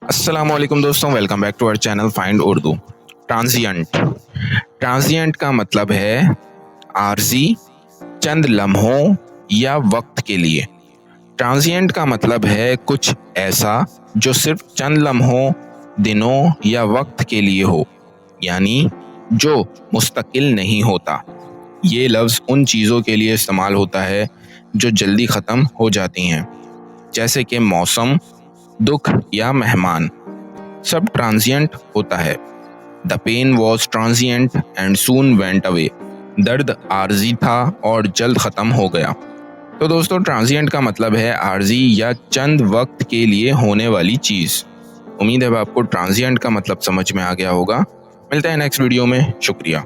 अस्सलामुअलैकुम दोस्तों, welcome back to our channel find Urdu. Transient transient का मतलब है आर्जी, चंद लम्हों या वक्त के लिए। ट्रांजिएंट का मतलब है कुछ ऐसा जो सिर्फ चंद लम्हों, दिनों या वक्त के लिए हो, यानी जो मुस्तकिल नहीं होता। ये लफ्ज़ उन चीज़ों के लिए इस्तेमाल होता है जो जल्दी ख़त्म हो जाती हैं, जैसे कि मौसम, दुख या मेहमान। सब ट्रांजिएंट होता है। The pain was transient and soon went away. दर्द आर्जी था और जल्द ख़त्म हो गया। तो दोस्तों, ट्रांजिएंट का मतलब है आर्जी या चंद वक्त के लिए होने वाली चीज़। उम्मीद है आपको ट्रांजिएंट का मतलब समझ में आ गया होगा। मिलते हैं नेक्स्ट वीडियो में। शुक्रिया।